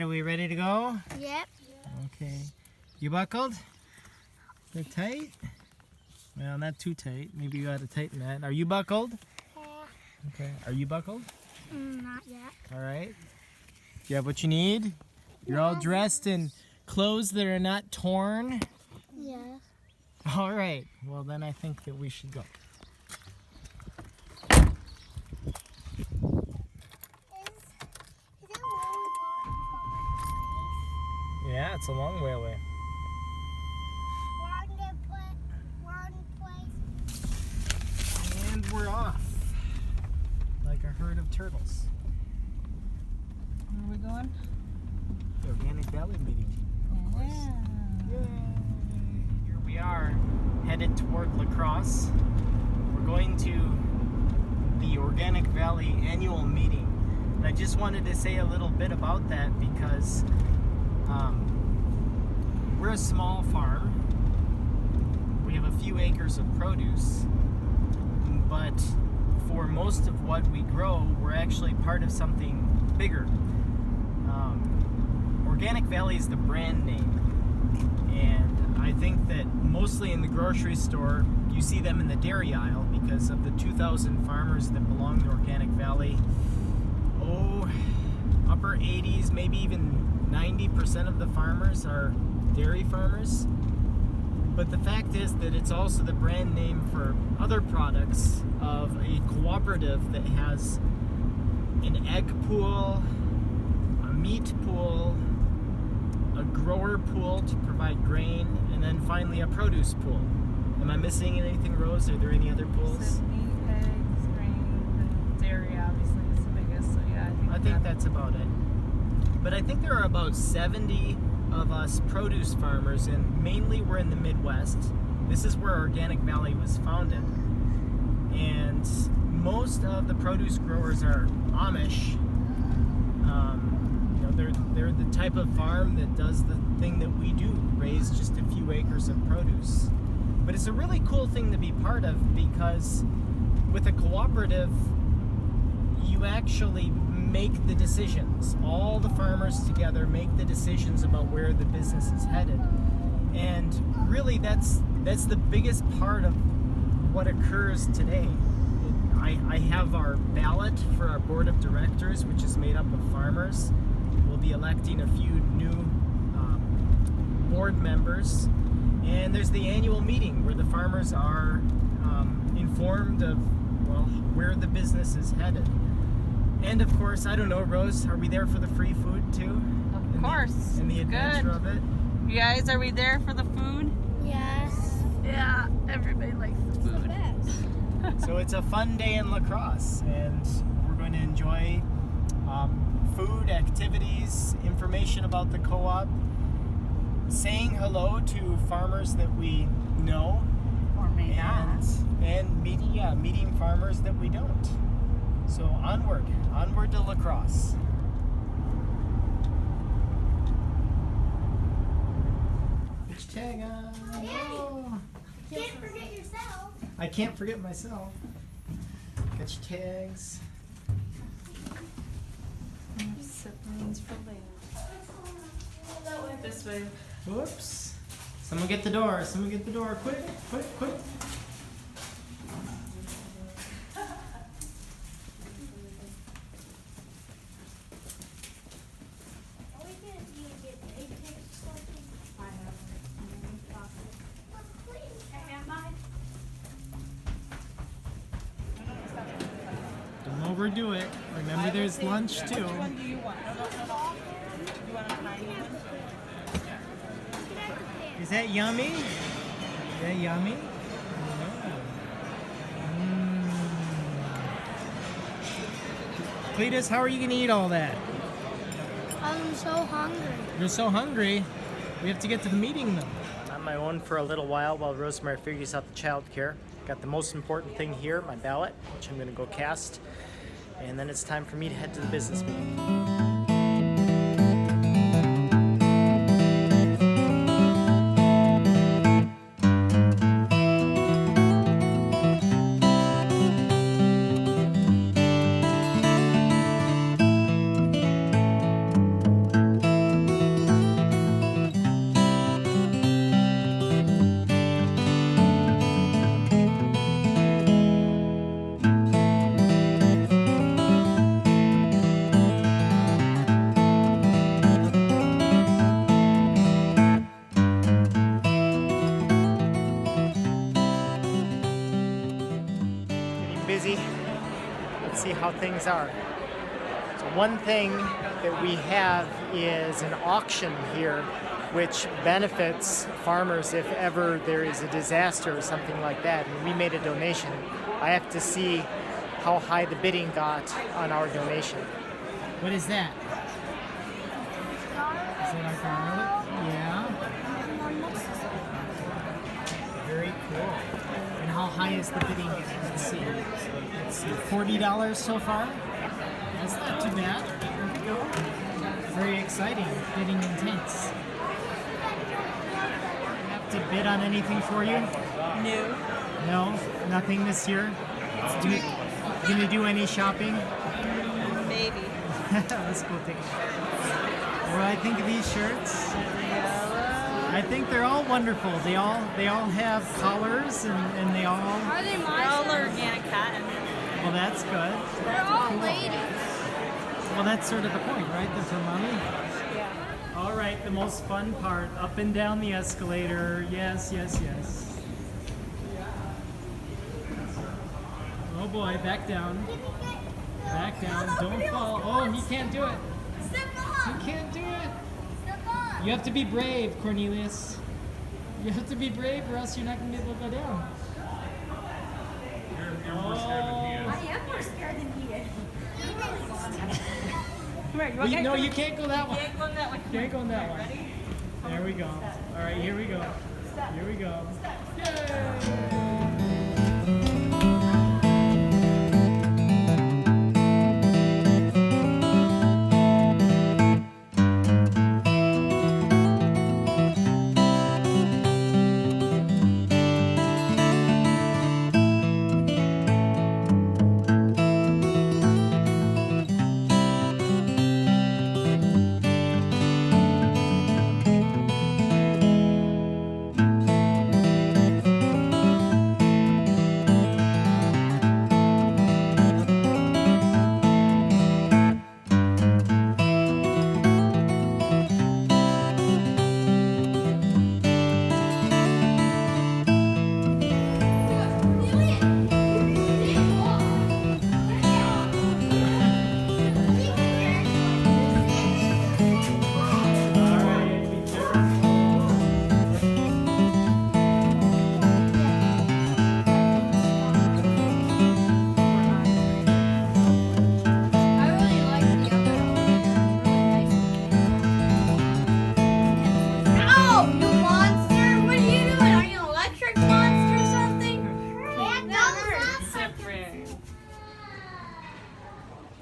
Are we ready to go? Yep. Okay. You buckled? They're tight? Well, not too tight. Maybe you gotta tighten that. Are you buckled? Yeah. Okay. Are you buckled? Not yet. All right. You have what you need? You're all dressed in clothes that are not torn? Yes. All right. Well, then I think that we should go. Yeah, it's a long way away. And we're off. Like a herd of turtles. Where are we going? The Organic Valley meeting. Yeah. Yay! Here we are, headed toward La Crosse. We're going to the Organic Valley annual meeting. And I just wanted to say a little bit about that because we're a small farm. We have a few acres of produce, but for most of what we grow, we're actually part of something bigger. Organic Valley is the brand name, and I think that mostly in the grocery store, you see them in the dairy aisle because of the 2,000 farmers that belong to Organic Valley. Upper 80s, maybe even 90% of the farmers are dairy farmers. But the fact is that it's also the brand name for other products of a cooperative that has an egg pool, a meat pool, a grower pool to provide grain, and then finally a produce pool. Am I missing anything, Rose? Are there any other pools? So meat, eggs, grain, and dairy obviously is the biggest. So yeah, I think that's about it. But I think there are about 70 of us produce farmers, and mainly we're in the Midwest. This is where Organic Valley was founded. And most of the produce growers are Amish. They're the type of farm that does the thing that we do, raise just a few acres of produce. But it's a really cool thing to be part of because with a cooperative, you actually make the decisions. All the farmers together make the decisions about where the business is headed. And really that's the biggest part of what occurs today. I have our ballot for our board of directors, which is made up of farmers. We'll be electing a few new board members. And there's the annual meeting where the farmers are informed of, well, where the business is headed. And of course, I don't know, Rose, are we there for the free food too? Of course. And the adventure of it? You guys, are we there for the food? Yes. Yeah, everybody likes the food. So it's a fun day in La Crosse, and we're going to enjoy food, activities, information about the co-op, saying hello to farmers that we know, Or may not. and meeting farmers that we don't. So onward to La Crosse. Put your tag on. Oh. Can't forget yourself. I can't forget myself. Got your tags. Siblings for later. This way. Whoops. Someone get the door. Quick. Don't overdo it. Remember there's lunch too. Which one do you want? You want a tiny one? Is that yummy? Cletus, how are you going to eat all that? I'm so hungry. You're so hungry. We have to get to the meeting though. On my own for a little while Rosemary figures out the child care. Got the most important thing here, my ballot, which I'm going to go cast. And then it's time for me to head to the business meeting. how things are. So one thing that we have is an auction here which benefits farmers if ever there is a disaster or something like that, and we made a donation. I have to see how high the bidding got on our donation. What is that? Is that our garlic? Yeah. Very cool. And how high is the bidding getting? Let's see. $40 so far? That's not too bad. There we go. Very exciting. Bidding intense. Have to bid on anything for you? No. No? Nothing this year? Gonna do any shopping? Maybe. Let's go take a look. What do I think of these shirts? Yellow. I think they're all wonderful. They all have collars and they all. Are they They're all my organic cotton. Well, that's good. They're all Cool. ladies. Well, that's sort of the point, right? They're for mommy. Yeah. All right, the most fun part, up and down the escalator. Yes, yes, yes. Oh boy, back down. Back down. Don't fall. Oh, he can't do it. He can't do it. You have to be brave, Cornelius. You have to be brave or else you're not going to be able to go down. You're more scared than he is. I am more scared than he is. Come here, Well, no, you can't go that You way. can't go in that way. You can't go in that way. There we go. All right, here we go. Here we go. Yay!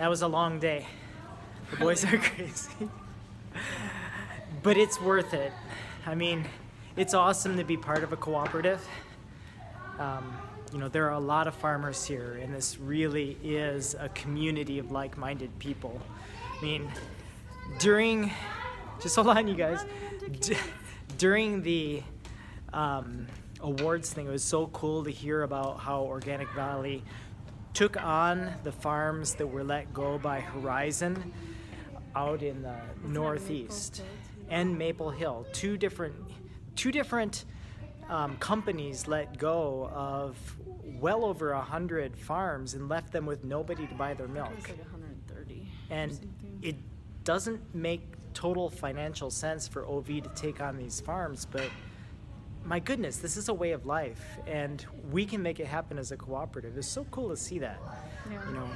That was a long day. The boys are crazy. But it's worth it. I mean, it's awesome to be part of a cooperative. You know, there are a lot of farmers here, and this really is a community of like-minded people. I mean, just hold on, you guys. During the awards thing, it was so cool to hear about how Organic Valley took on the farms that were let go by Horizon out in the Northeast and Maple Hill. Two different companies let go of well over 100 farms and left them with nobody to buy their milk. It's like 130. And it doesn't make total financial sense for OV to take on these farms, but my goodness, this is a way of life, and we can make it happen as a cooperative. It's so cool to see that. Yeah. You know,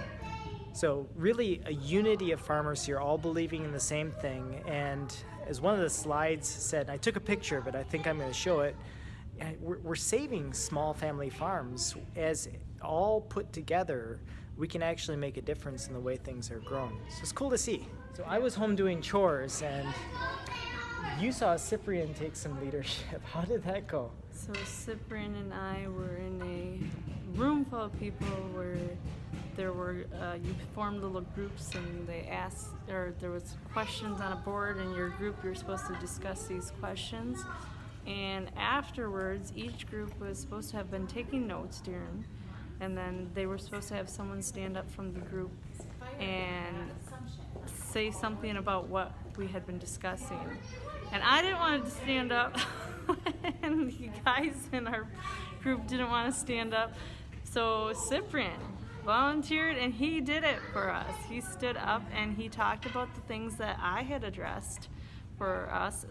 so really a unity of farmers here, all believing in the same thing. And as one of the slides said, I took a picture, but I think I'm going to show it. We're saving small family farms. As all put together, we can actually make a difference in the way things are grown. So it's cool to see. So I was home doing chores, and you saw Cyprian take some leadership. How did that go? So Cyprian and I were in a room full of people where there were, you formed little groups and they asked, or there was questions on a board in your group, you're supposed to discuss these questions. And afterwards, each group was supposed to have been taking notes during, and then they were supposed to have someone stand up from the group and say something about what we had been discussing. And I didn't want to stand up, and the guys in our group didn't want to stand up. So Cyprian, volunteered, and he did it for us. He stood up and he talked about the things that I had addressed for us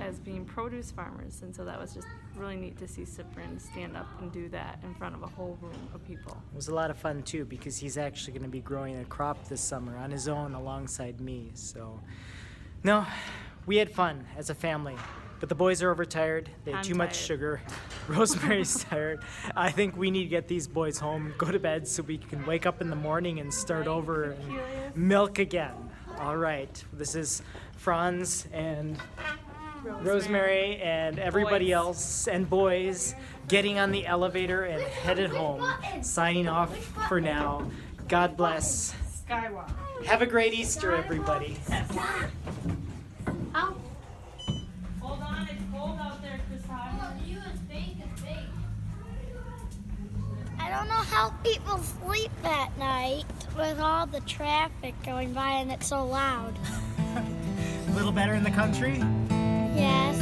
as being produce farmers, and so that was just really neat to see Cyprian stand up and do that in front of a whole room of people. It was a lot of fun too, because he's actually going to be growing a crop this summer on his own alongside me. So, no, we had fun as a family. But the boys are overtired. They had I'm too much tired. sugar. Rosemary's tired. I think we need to get these boys home, go to bed, so we can wake up in the morning and start Right, over and Cecilia? milk again. All right. This is Franz and Rosemary and everybody Boys. else and boys getting on the elevator and headed home. Signing off for now. God bless. Skywalk. Have a great Easter, everybody. Ow. Hold on, it's cold out there, Chris. I don't know how people sleep at night with all the traffic going by and it's so loud. A little better in the country? Yes.